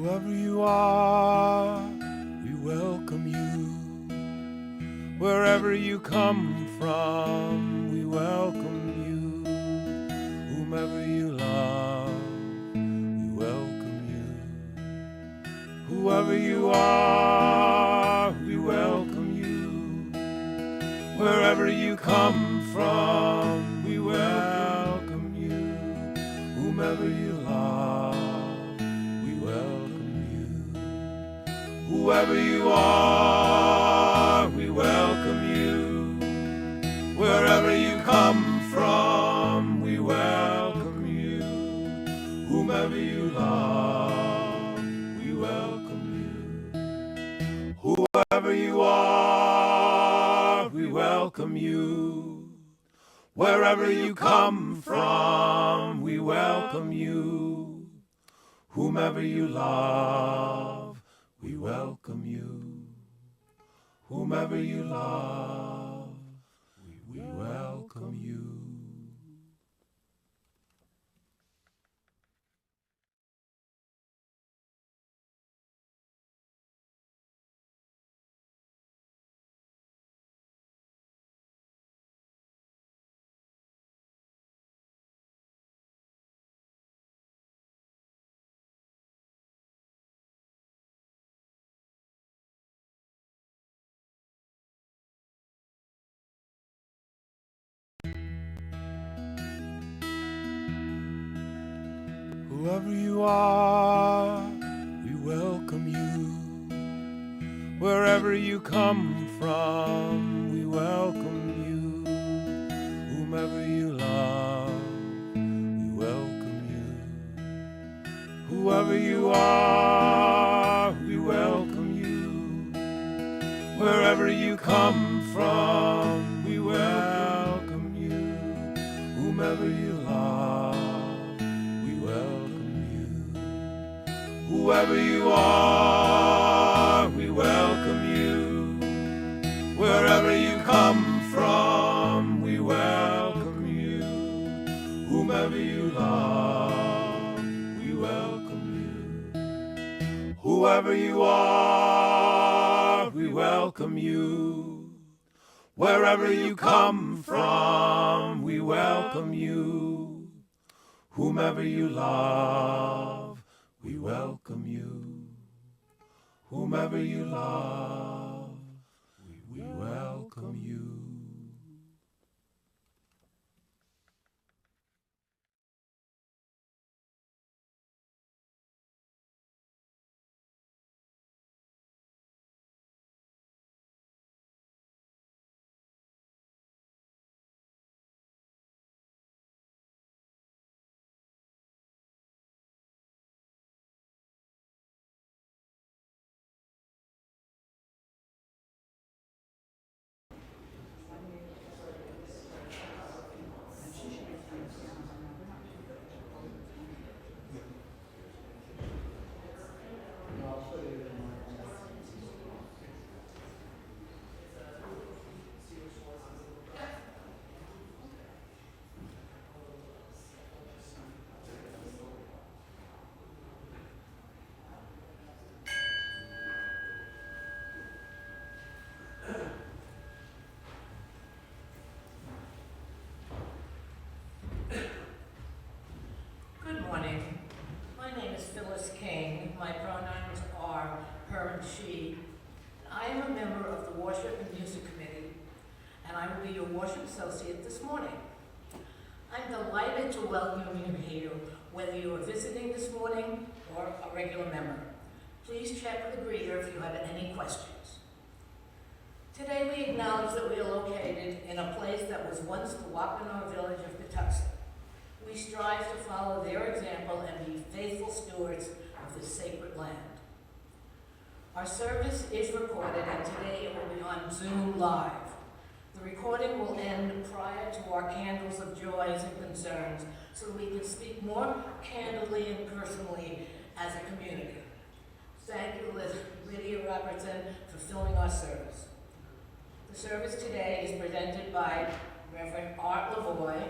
Whoever you are, we welcome you. Wherever you come from, we welcome you. Whomever you love, we welcome you. Whoever you are, we welcome you. Wherever you come from, we welcome you. Whomever you love, we welcome you. Whoever you are, we welcome you. Wherever you come from, we welcome you. Whomever you love, we welcome you. Whoever you are, we welcome you. Wherever you come from, we welcome you. Whomever you love, we welcome you. Whomever you love, we welcome you. Whoever you are, we welcome you. Wherever you come from, we welcome you. Whomever you love, we welcome you. Whoever you are, we welcome you. Wherever you come from, we welcome you. Whomever you love, we welcome you. Whoever you are, we welcome you. Wherever you come from, we welcome you. Whomever you love, we welcome you. Whoever you are, we welcome you. Wherever you come from, we welcome you. Whomever you love, we welcome you. Whomever you love, we welcome you. Good morning. My name is Phyllis King. My pronouns are her and she. I am a member of the Worship and Music Committee, and I will be your worship associate this morning. I'm delighted to welcome you here, whether you are visiting this morning or a regular member. Please check with the greeter if you have any questions. Today we acknowledge that we are located in a place that was once the Wampanoag village of Patuxent. We strive to follow their example and be faithful stewards of this sacred land. Our service is recorded, and today it will be on Zoom Live. The recording will end prior to our candles of joys and concerns, so that we can speak more candidly and personally as a community. Thank you, Lydia Robertson, for filming our service. The service today is presented by Reverend Art Lavoy.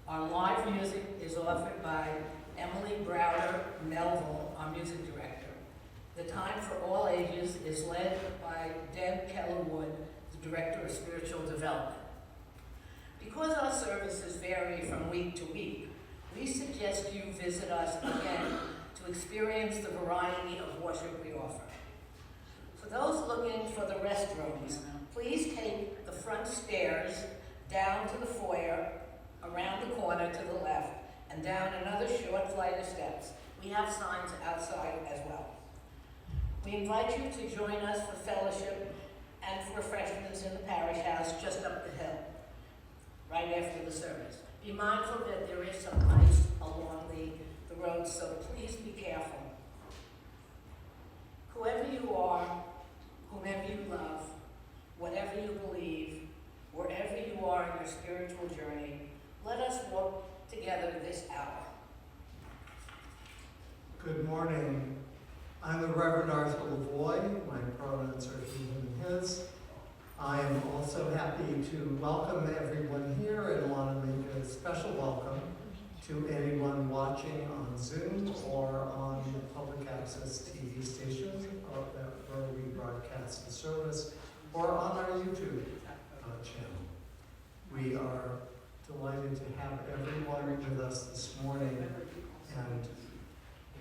Our live music is offered by Emily Browder Melville, our music director. The Time for All Ages is led by Deb Keller-Wood, the Director of Spiritual Development. Because our services vary from week to week, we suggest you visit us again to experience the variety of worship we offer. For those looking for the restrooms, please take the front stairs down to the foyer, around the corner to the left, and down another short flight of steps. We have signs outside as well. We invite you to join us for fellowship and for refreshments in the Parish House just up the hill, right after the service. Be mindful that there is some ice along the road, so please be careful. Whoever you are, whomever you love, whatever you believe, wherever you are in your spiritual journey, let us walk together this hour. Good morning. I'm the Reverend Arthur Lavoy. My pronouns are he, him, and his. I am also happy to welcome everyone here and want to make a special welcome to anyone watching on Zoom or on the public access TV stations where we broadcast the service, or on our YouTube channel. We are delighted to have everyone with us this morning and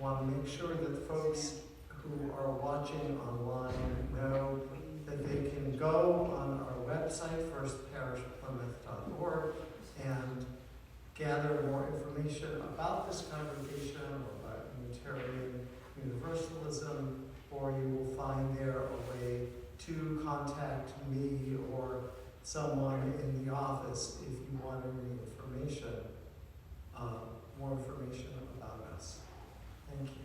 want to make sure that folks who are watching online know that they can go on our website, firstparishplymouth.org, and gather more information about this congregation or about Unitarian Universalism, or you will find there a way to contact me or someone in the office if you want any information, more information about us. Thank you.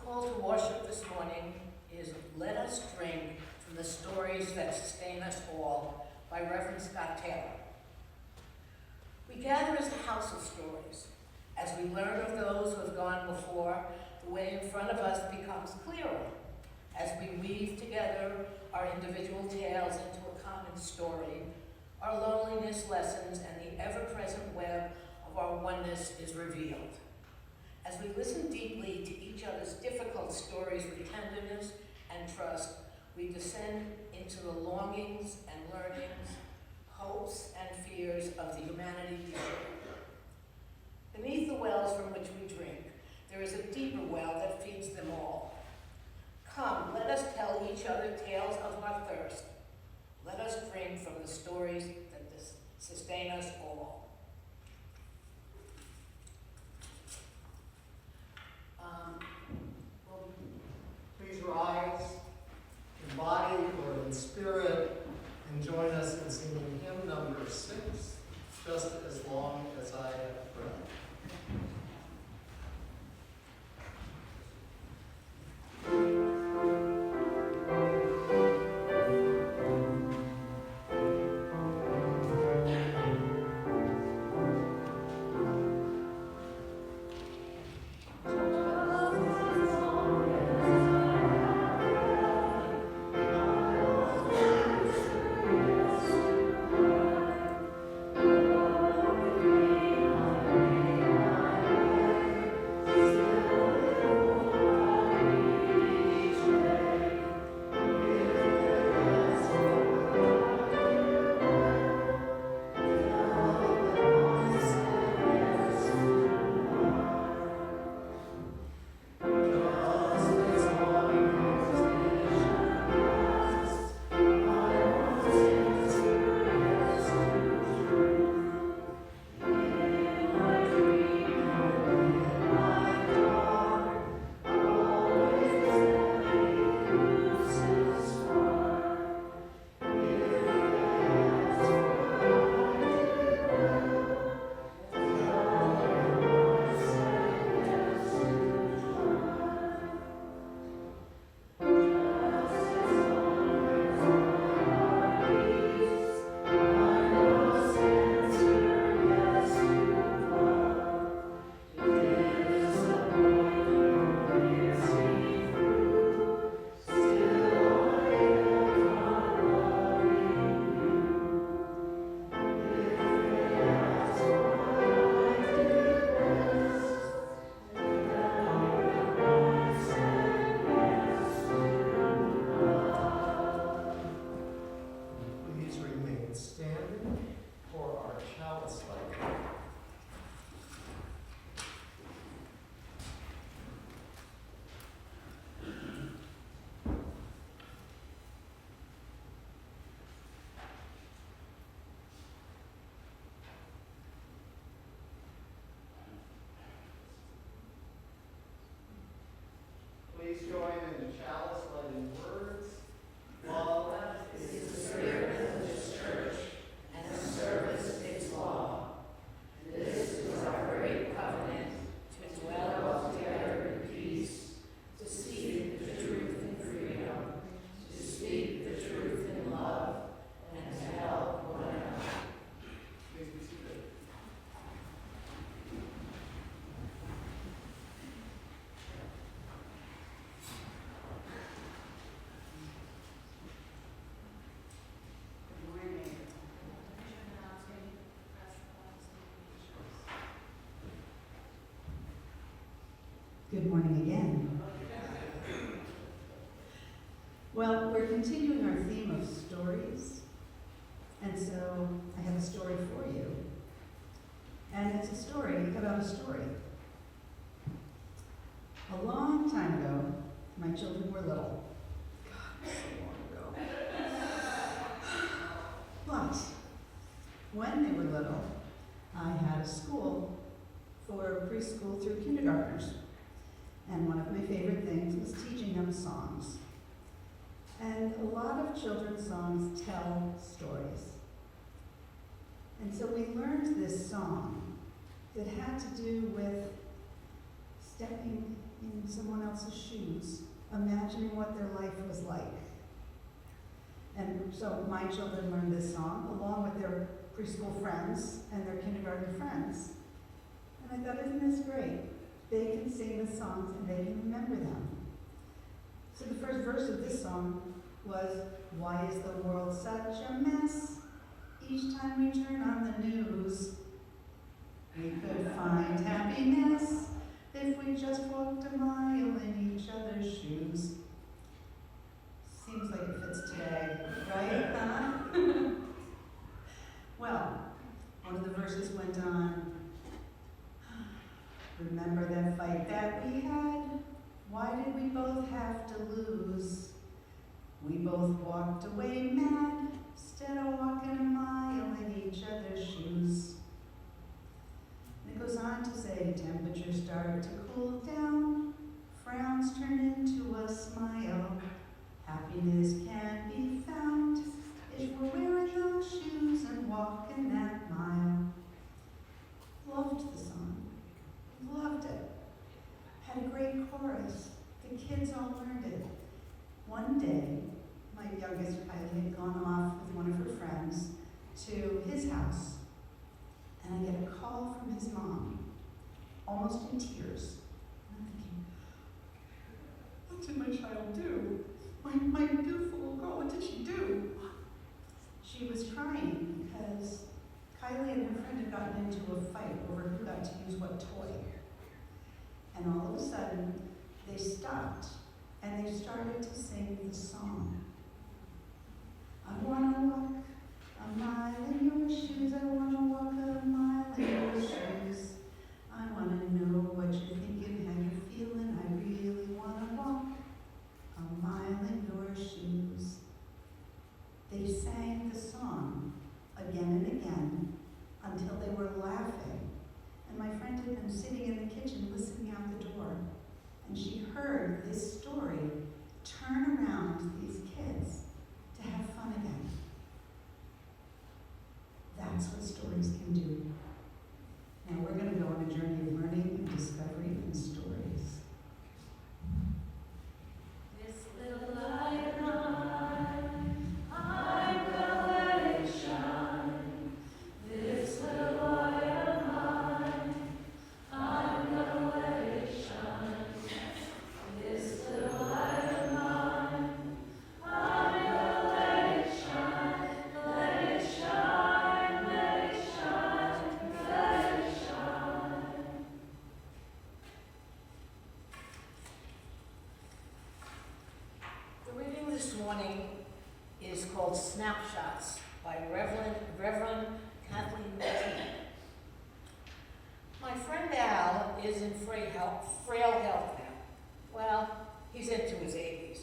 Call to worship this morning is Let Us Drink from the Stories That Sustain Us All by Reverend Scott Taylor. We gather as a house of stories. As we learn of those who have gone before, the way in front of us becomes clearer. As we weave together our individual tales into a common story, our loneliness lessens and the ever-present web of our oneness is revealed. As we listen deeply to each other's difficult stories with tenderness and trust, we descend into the longings and learnings, hopes and fears of the humanity we share. Beneath the wells from which we drink, there is a deeper well that feeds them all. Come, let us tell each other tales of our thirst. Let us drink from the stories that sustain us all. We'll in spirit, and join us in singing hymn number 6, Just as Long as I Have Breath. Please join in the chalice lighting words. Love is the spirit of this church, and service its law. This is our great covenant, to dwell together in peace, to seek the truth in freedom, to speak the truth in love, and to help one another. Please be seated. Good morning again. Well, we're continuing our theme of stories, and so I have a story for you. And it's a story about a story. A long time ago, my children were little. God, so long ago. But when they were little, I had a school for preschool through kindergartners. And one of my favorite things was teaching them songs. And a lot of children's songs tell stories. And so we learned this song that had to do with stepping in someone else's shoes, imagining what their life was like. And so my children learned this song along with their preschool friends and their kindergarten friends. And I thought, isn't this great? They can sing the songs and they can remember them. So the first verse of this song was, why is the world such a mess? Each time we turn on the news, we could find happiness if we just walked a mile in each other's shoes. Seems like it fits today, right? Huh? Well, one of the verses went on, remember that fight that we had? Why did we both have to lose? We both walked away mad, instead of walking a mile in each other's shoes. And it goes on to say, temperatures started to cool down, frowns turned into a smile, happiness can be found youngest, Kylie, had gone off with one of her friends to his house. And I get a call from his mom, almost in tears. And I'm thinking, what did my child do? My beautiful little girl, what did she do? She was crying because Kylie and her friend had gotten into a fight over who got to use what toy. And all of a sudden, they stopped and they started to sing the song. I wanna walk a mile in your shoes, I wanna walk a mile in your shoes. I wanna know what you're thinking, how you're feeling, I really wanna walk a mile in your shoes. They sang the song again and again until they were laughing. And my friend had been sitting in the kitchen listening out the door. And she heard this story turn around these kids to have fun again. That's what stories can do. Now we're going to go on a journey of learning and discovery and stories. This little light of mine, I will let it shine. This little light of mine, I'm gonna let it shine. This little light of mine, I'm gonna let it shine. Let it shine, let it shine, let it shine. The reading this morning is called Snapshots by Reverend Kathleen Martin. My friend Al is in frail health now. Well, he's into his 80s,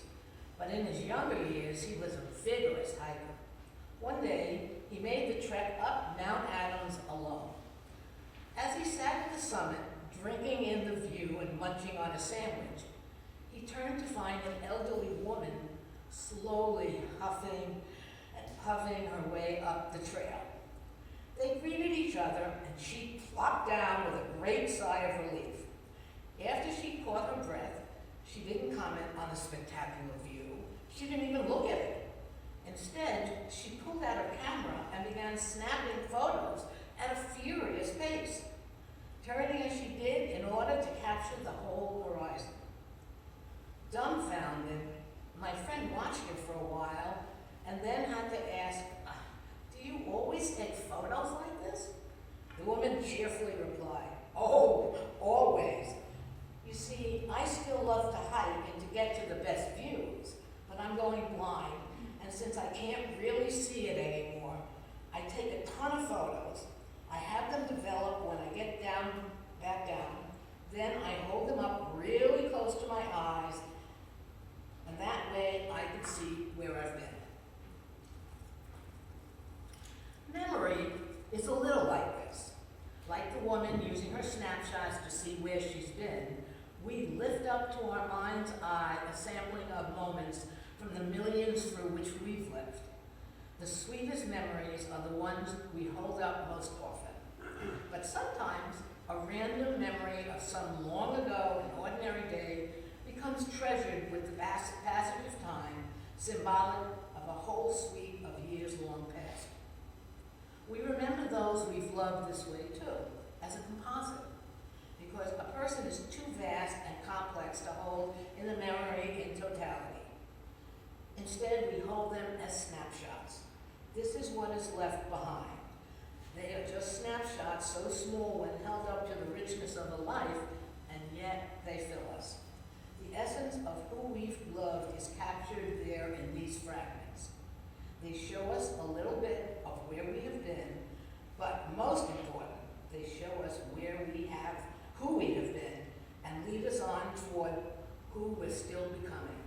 but in his younger years, he was a vigorous hiker. One day, he made the trek up Mount Adams alone. As he sat at the summit, drinking in the view and munching on a sandwich, he turned to find an elderly woman slowly huffing and puffing her way up the trail. They greeted each other, and she plopped down with a great sigh of relief. After she caught her breath, she didn't comment on the spectacular view. She didn't even look at it. Instead, she pulled out her camera and began snapping photos at a furious pace, turning as she did in order to capture the whole horizon. Dumbfounded, my friend watched her for a while and then had to ask, "Do you always take photos like this?" The woman cheerfully replied, "Oh, always. You see, I still love to hike and to get to the best views, but I'm going blind, and since I can't really see it anymore, I take a ton of photos. I have them develop when I get back down, then I hold them up really close to my eyes, and that way I can see where I've been." Memory is a little like this. Like the woman using her snapshots to see where she's been, we lift up to our mind's eye a sampling of moments from the millions through which we've lived. The sweetest memories are the ones we hold up most often. But sometimes a random memory of some long ago and ordinary day becomes treasured with the passage of time, symbolic of a whole suite of years long past. We remember those we've loved this way too, as a composite, because a person is too vast and complex to hold in the memory in totality. Instead, we hold them as snapshots. This is what is left behind. They are just snapshots so small when held up to the richness of a life, and yet they fill us. The essence of who we've loved is captured there in these fragments. They show us a little bit of where we have been, but most important, they show us who we have been, and lead us on toward who we're still becoming.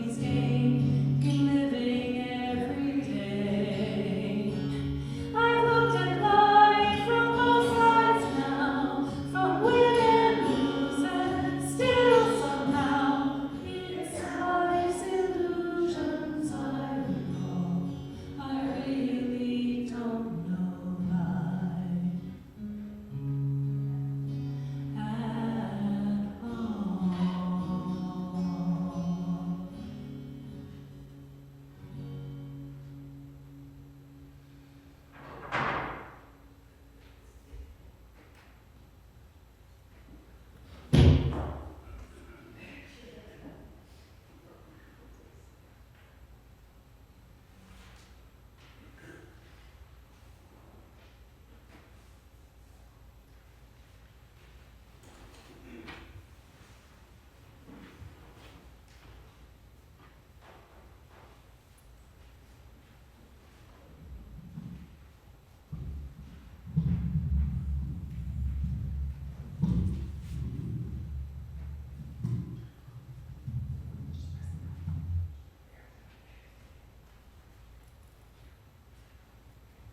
money's gain in living every day. I've looked at life from both sides now, from win and lose, and still somehow it's life's illusions I recall. I really don't know life at all.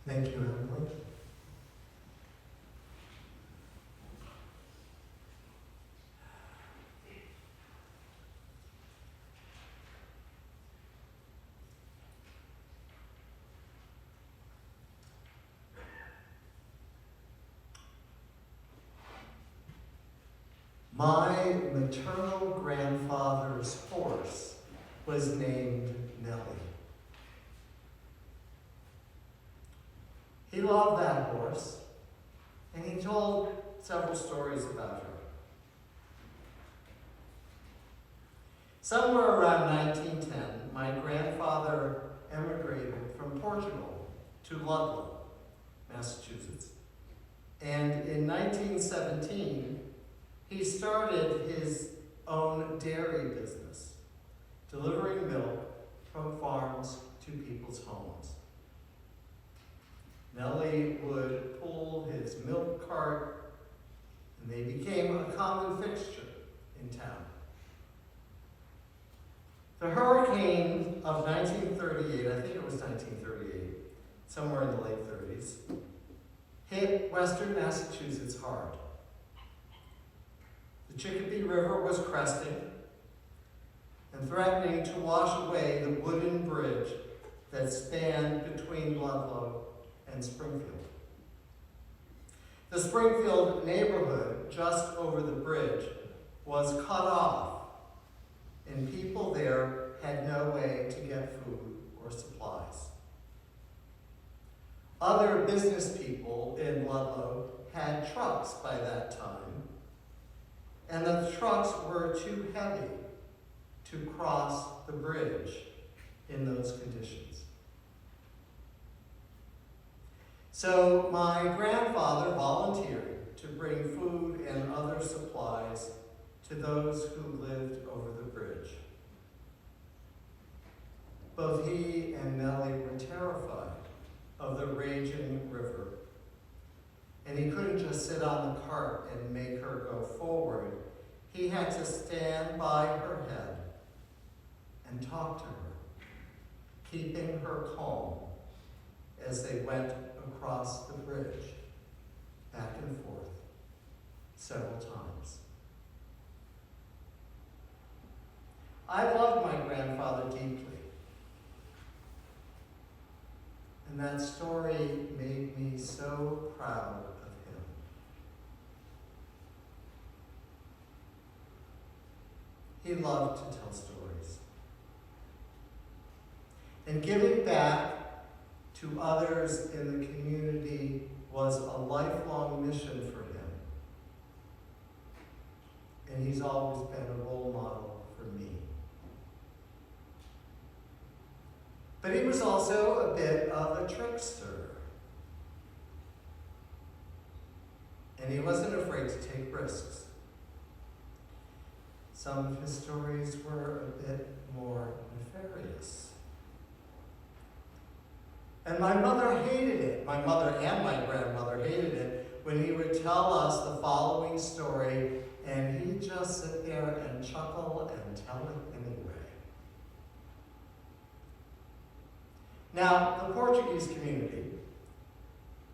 Thank you, Emily. My maternal grandfather's horse was named Nellie. He loved that horse, and he told several stories about her. Somewhere around 1910, my grandfather emigrated from Portugal to Ludlow, Massachusetts. And in 1917, he started his own dairy business, delivering milk from farms to people's homes. Nellie would pull his milk cart, and they became a common fixture in town. The hurricane of 1938, I think it was 1938, somewhere in the late 30s, hit western Massachusetts hard. The Chicopee River was cresting and threatening to wash away the wooden bridge that spanned between Ludlow and Springfield. The Springfield neighborhood just over the bridge was cut off, and people there had no way to get food or supplies. Other business people in Ludlow had trucks by that time, and the trucks were too heavy to cross the bridge in those conditions. So my grandfather volunteered to bring food and other supplies to those who lived over the bridge. Both he and Nellie were terrified of the raging river, and he couldn't just sit on the cart and make her go forward. He had to stand by her head and talk to her, keeping her calm as they went across the bridge, back and forth, several times. I loved my grandfather deeply, and that story made me so proud of him. He loved to tell stories. And giving back to others in the community was a lifelong mission for him. And he's always been a role model for me. But he was also a bit of a trickster. And he wasn't afraid to take risks. Some of his stories were a bit more nefarious. And my mother hated it. My mother and my grandmother hated it when he would tell us the following story, and he'd just sit there and chuckle and tell it anyway. Now, the Portuguese community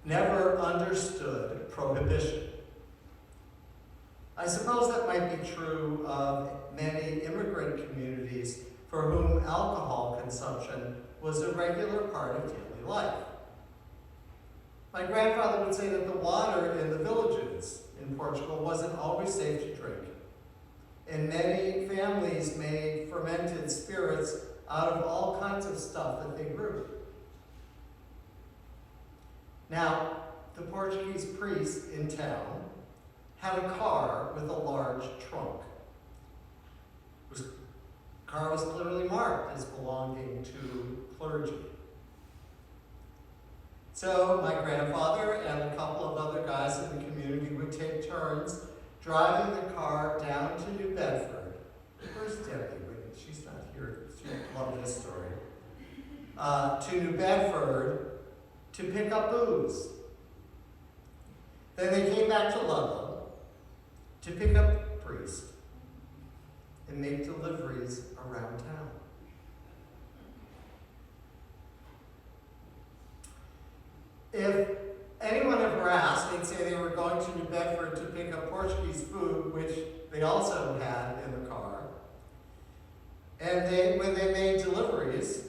never understood prohibition. I suppose that might be true of many immigrant communities for whom alcohol consumption was a regular part of daily life. My grandfather would say that the water in the villages in Portugal wasn't always safe to drink, and many families made fermented spirits out of all kinds of stuff that they grew. Now, the Portuguese priest in town had a car with a large trunk. The car was clearly marked as belonging to clergy. So my grandfather and a couple of other guys in the community would take turns driving the car down to New Bedford. Where's Debbie? She's not here. She'll love this story. To New Bedford to pick up booze. Then they came back to Lavoy to pick up the priest and make deliveries around town. If anyone ever asked, they'd say they were going to New Bedford to pick up Portuguese food, which they also had in the car. And when they made deliveries,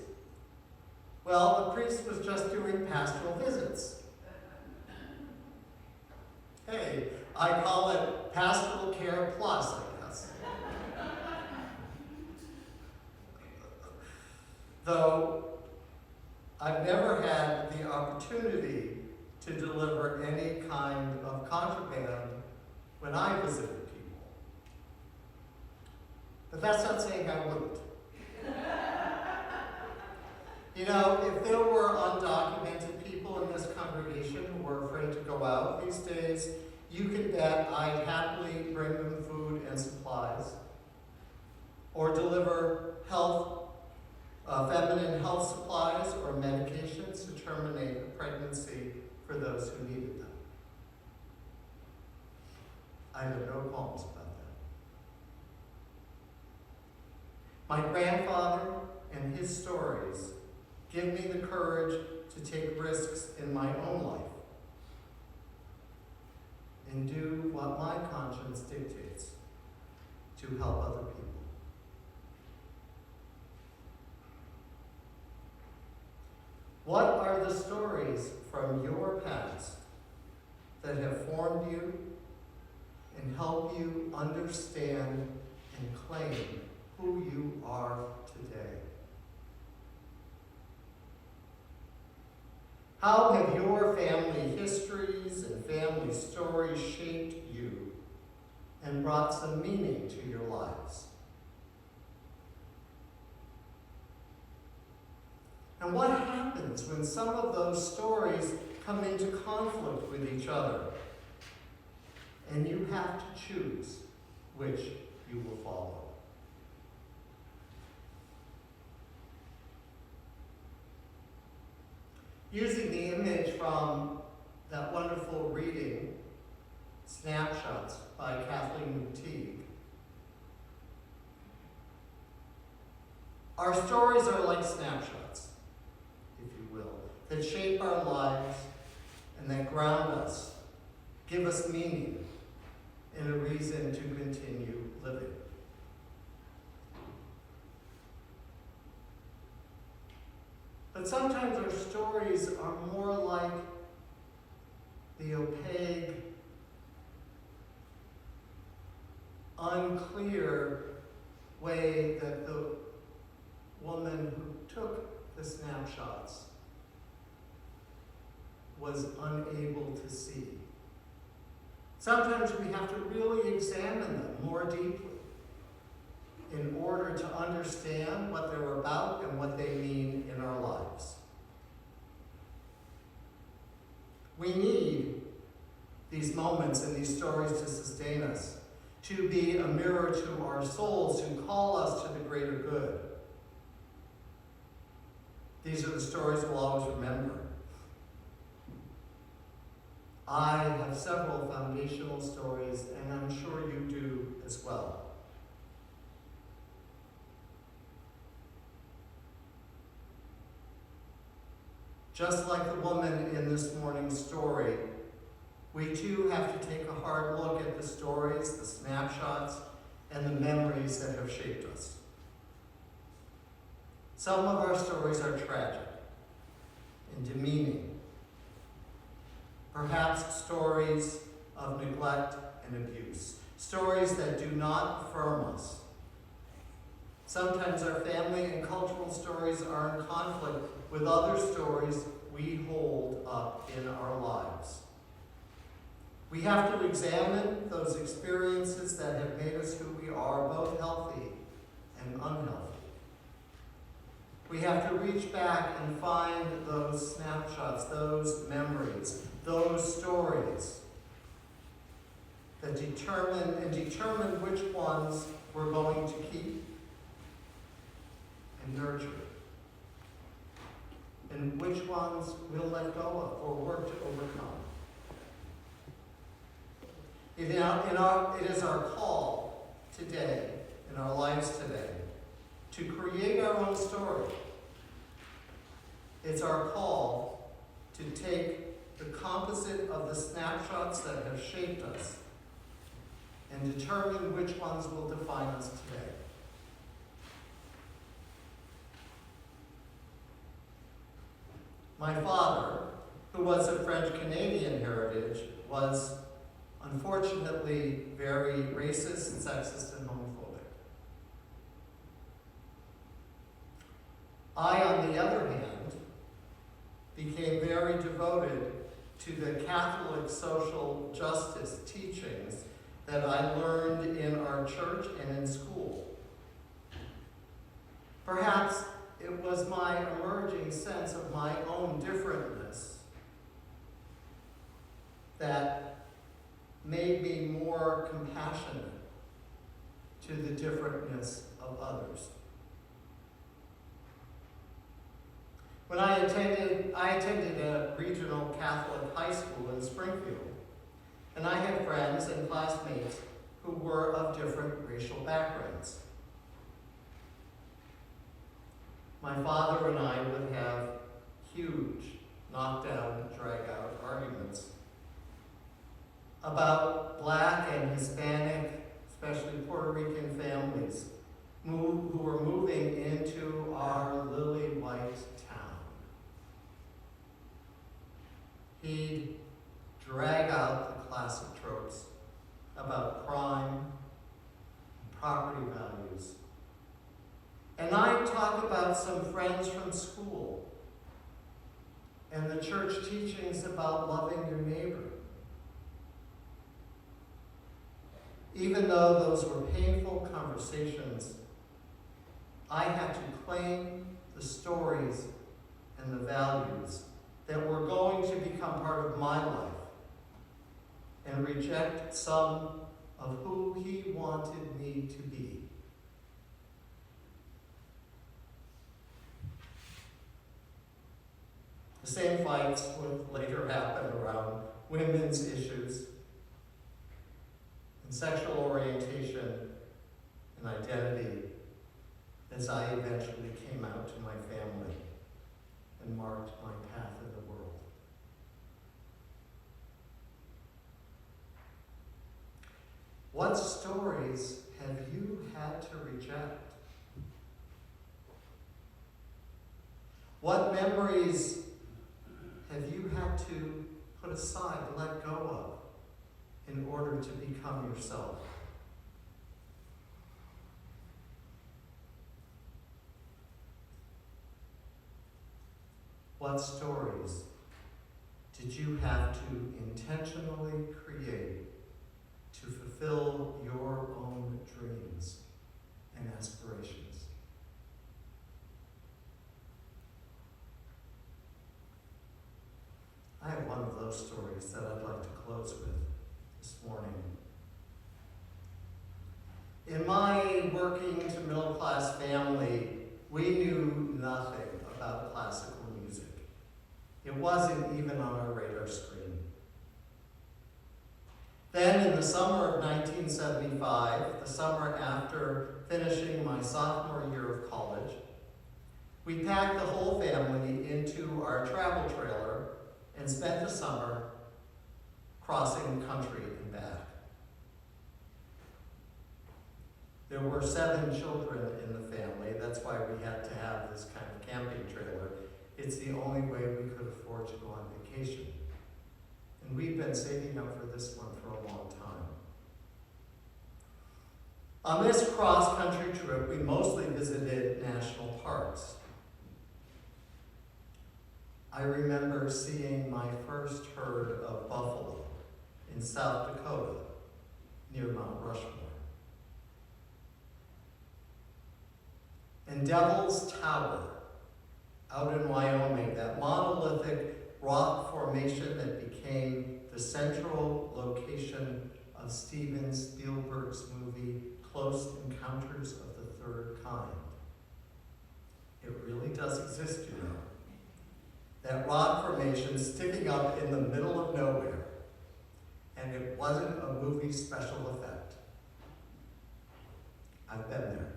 well, the priest was just doing pastoral visits. Hey, I call it pastoral care plus, I guess. Though I've never had the opportunity to deliver any kind of contraband when I visited people. But that's not saying I wouldn't. You know, if there were undocumented people in this congregation who were afraid to go out these days, you could bet I'd happily bring them food and supplies, or deliver feminine health supplies or medications to terminate a pregnancy for those who needed them. I have no qualms about that. My grandfather and his stories give me the courage to take risks in my own life and do what my conscience dictates to help other people. What are the stories from your past that have formed you and help you understand and claim who you are today? How have your family histories and family stories shaped you and brought some meaning to your lives? And what happens when some of those stories come into conflict with each other and you have to choose which you will follow? Using the image from that wonderful reading, Snapshots by Kathleen McTeague, our stories are like snapshots, if you will, that shape our lives and that ground us, give us meaning and a reason to continue living. But sometimes our stories are more like the opaque, unclear way that the woman who took the snapshots was unable to see. Sometimes we have to really examine them more deeply in order to understand what they're about and what they mean in our lives. We need these moments and these stories to sustain us, to be a mirror to our souls, to call us to the greater good. These are the stories we'll always remember. I have several foundational stories, and I'm sure you do as well. Just like the woman in this morning's story, we too have to take a hard look at the stories, the snapshots, and the memories that have shaped us. Some of our stories are tragic and demeaning. Perhaps stories of neglect and abuse. Stories that do not affirm us. Sometimes our family and cultural stories are in conflict with other stories we hold up in our lives. We have to examine those experiences that have made us who we are, both healthy and unhealthy. We have to reach back and find those snapshots, those memories, those stories that determine which ones we're going to keep and nurture, and which ones we'll let go of or work to overcome. It is our call today, in our lives today, to create our own story. It's our call to take the composite of the snapshots that have shaped us and determine which ones will define us today. My father, who was of French-Canadian heritage, was unfortunately very racist and sexist and homophobic. I, on the other hand, became very devoted to the Catholic social justice teachings that I learned in our church and in school. Perhaps it was my emerging sense of my own differentness that made me more compassionate to the differentness of others. When I attended a regional Catholic high school in Springfield, and I had friends and classmates who were of different racial backgrounds. My father and I would have huge knockdown, drag-out arguments about Black and Hispanic, especially Puerto Rican families who were moving into our lily-white town. He'd drag out the classic tropes about crime, property values. And I'd talk about some friends from school and the church teachings about loving your neighbor. Even though those were painful conversations, I had to claim the stories and the values that were going to become part of my life and reject some of who he wanted me to be. The same fights would later happen around women's issues and sexual orientation and identity as I eventually came out to my family and marked my path in the world. What stories have you had to reject? What memories have you had to put aside, let go of, in order to become yourself? What stories did you have to intentionally create to fulfill your own dreams and aspirations? I have one of those stories that I'd like to close with this morning. In my working to middle class family, we knew nothing about classical music. It wasn't even on our radar screen. Then in the summer of 1975, the summer after finishing my sophomore year of college, we packed the whole family into our travel trailer and spent the summer crossing the country and back. There were 7 children in the family. That's why we had to have this kind of camping trailer. It's the only way we could afford to go on vacation. And we've been saving up for this one for a long time. On this cross-country trip, we mostly visited national parks. I remember seeing my first herd of buffalo in South Dakota near Mount Rushmore. And Devil's Tower out in Wyoming, that monolithic rock formation that became the central location of Steven Spielberg's movie Close Encounters of the Third Kind. It really does exist, you know. That rock formation sticking up in the middle of nowhere, and it wasn't a movie special effect. I've been there.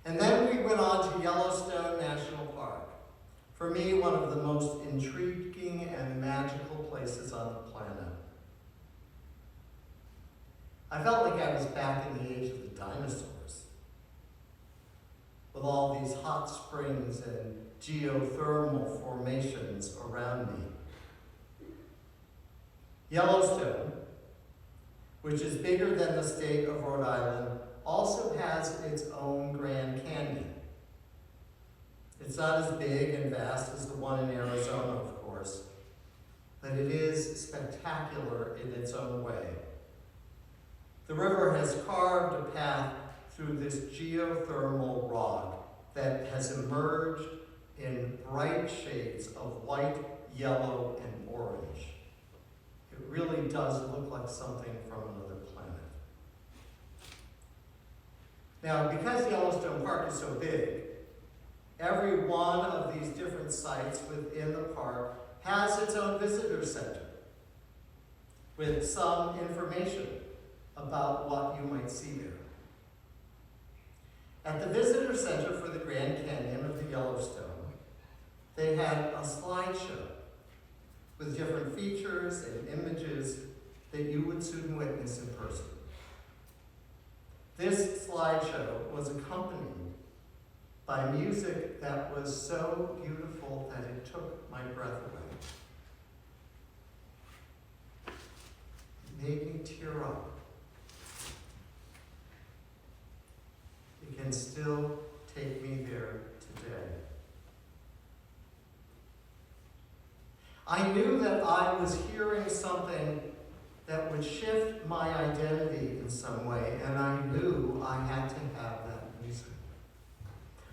And then we went on to Yellowstone National Park. For me, one of the most intriguing and magical places on the planet. I felt like I was back in the age of the dinosaurs, with all these hot springs and geothermal formations around me. Yellowstone, which is bigger than the state of Rhode Island, also has its own Grand Canyon. It's not as big and vast as the one in Arizona, of course, but it is spectacular in its own way. The river has carved a path through this geothermal rock that has emerged in bright shades of white, yellow, and orange. It really does look like something from another planet. Now, because Yellowstone Park is so big, every one of these different sites within the park has its own visitor center with some information about what you might see there. At the visitor center for the Grand Canyon of the Yellowstone, they had a slideshow with different features and images that you would soon witness in person. This slideshow was accompanied by music that was so beautiful that it took my breath away. It made me tear up. It can still take me there today. I knew that I was hearing something that would shift my identity in some way, and I knew I had to have that music.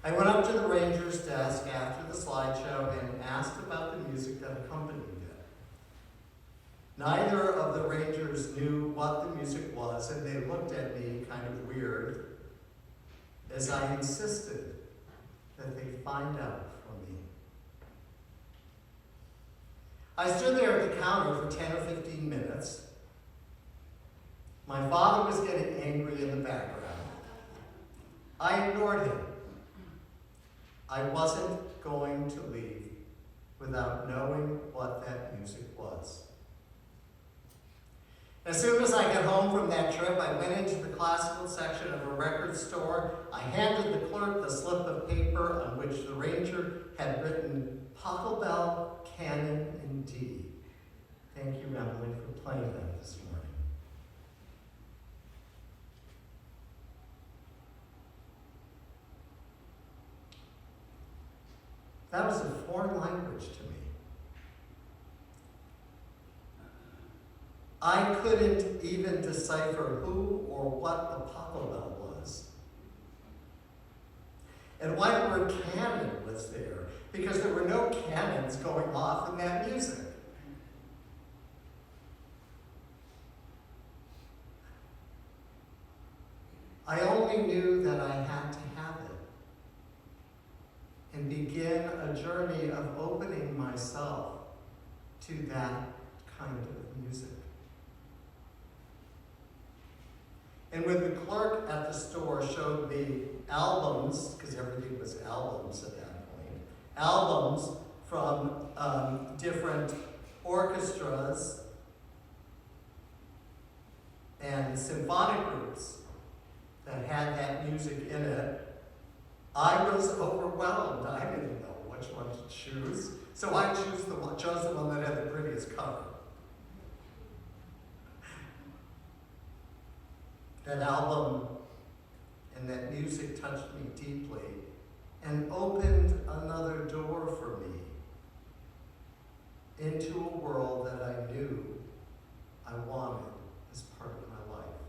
I went up to the ranger's desk after the slideshow and asked about the music that accompanied it. Neither of the rangers knew what the music was, and they looked at me kind of weird as I insisted that they find out for me. I stood there at the counter for 10 or 15 minutes. My father was getting angry in the background. I ignored him. I wasn't going to leave without knowing what that music was. As soon as I got home from that trip, I went into the classical section of a record store. I handed the clerk the slip of paper on which the ranger had written Pachelbel Canon in D. Thank you, Emily, for playing that this morning. That was a foreign language to me. I couldn't even decipher who or what a pachelbel was. And why the word canon was there, because there were no cannons going off in that music. I only knew that I had to have it and begin a journey of opening myself to that kind of music. And when the clerk at the store showed me albums, because everything was albums at that point, albums from different orchestras and symphonic groups that had that music in it, I was overwhelmed. I didn't know which one to choose. So I chose the one that had the prettiest cover. That album and that music touched me deeply and opened another door for me into a world that I knew I wanted as part of my life.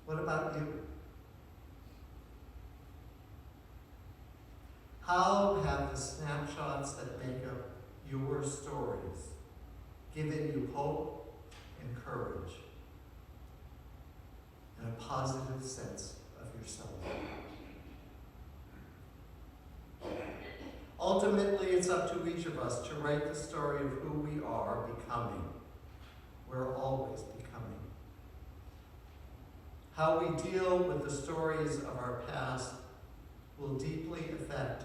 What about you? How have the snapshots that make up your stories given you hope and courage and a positive sense of yourself? Ultimately, it's up to each of us to write the story of who we are becoming. We're always becoming. How we deal with the stories of our past will deeply affect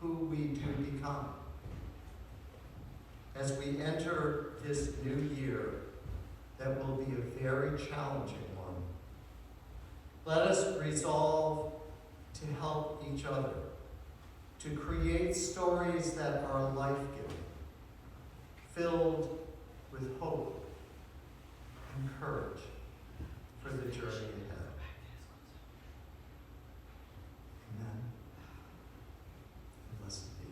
who we do become. As we enter this new year, that will be a very challenging one, let us resolve to help each other, to create stories that are life-giving, filled with hope and courage for the journey ahead. Amen. Blessed be.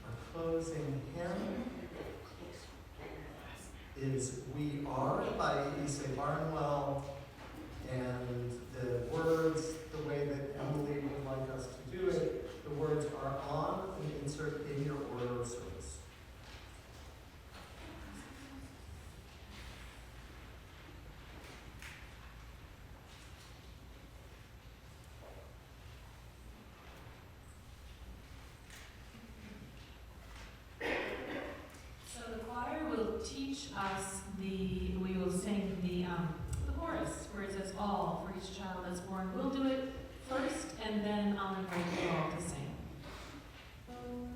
Our closing hymn is We Are by Isa Barnwell, and the words, the way that Emily would like us to do it, the words are on and insert in your order of service. Teach us we will sing the chorus where it says all for each child that's born. We'll do it first and then I'll invite you all to sing. Everyone.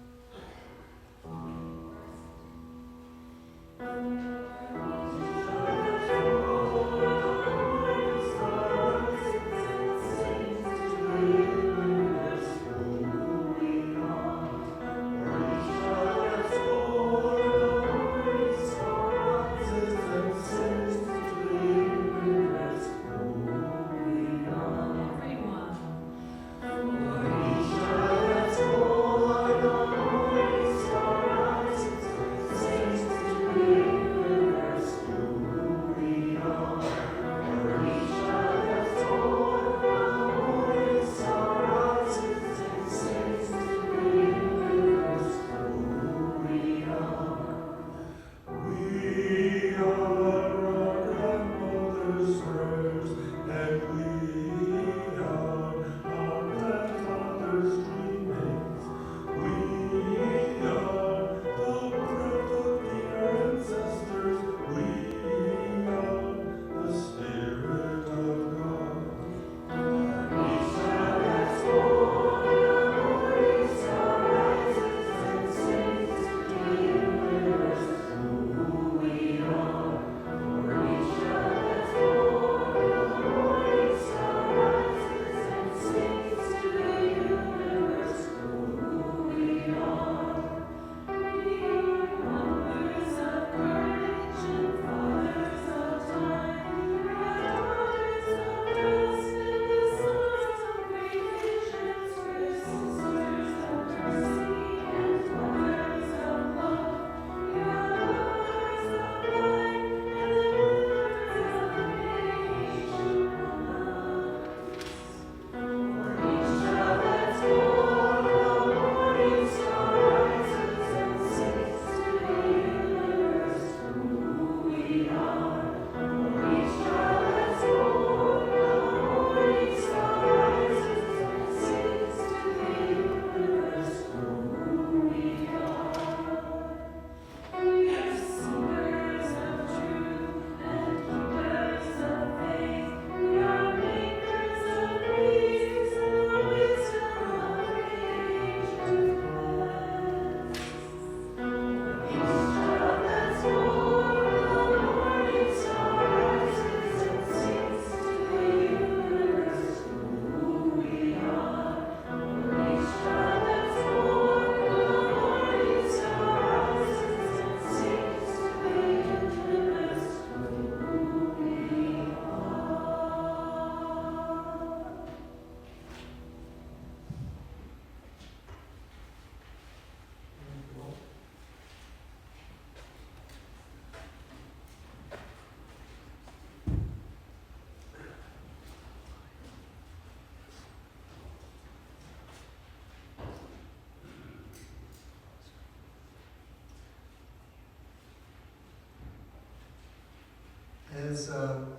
As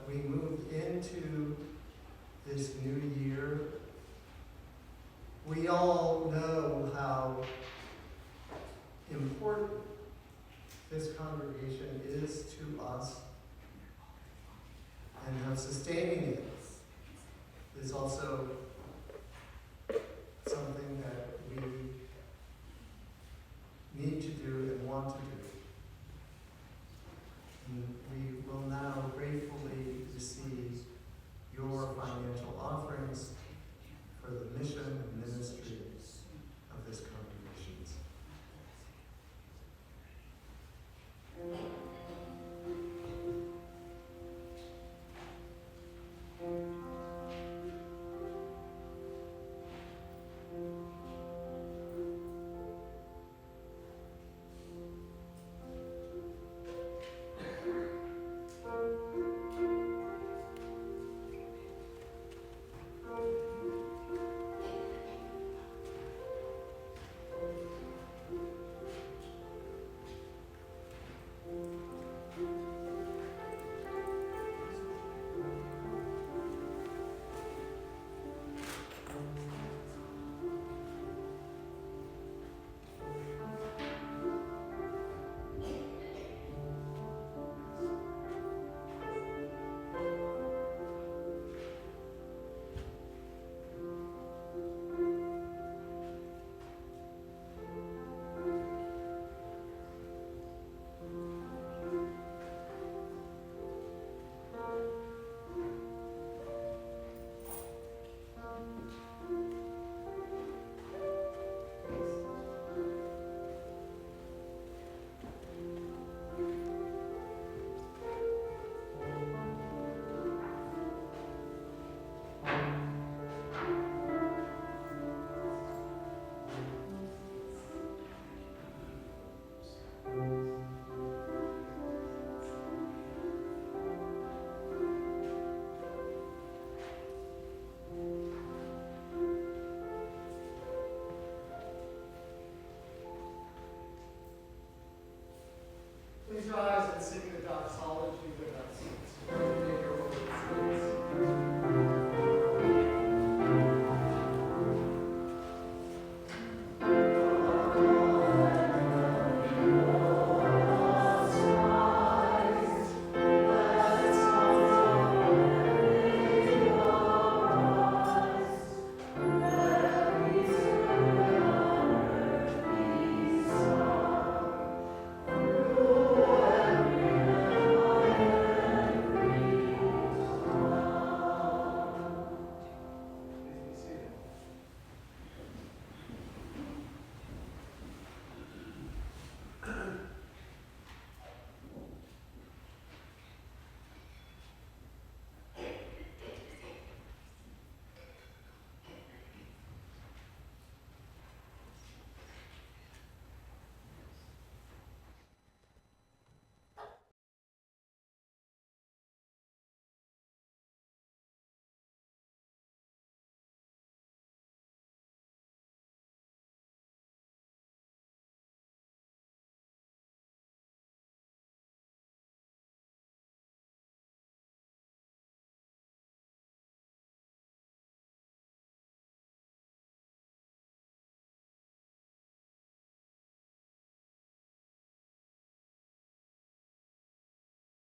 we move into this new year, we all know how important this congregation is to us and how sustaining it is also something that we need to do and want to do. And we will now gratefully receive your financial offerings for the mission and ministry of this congregation. Please rise and sing the doxology.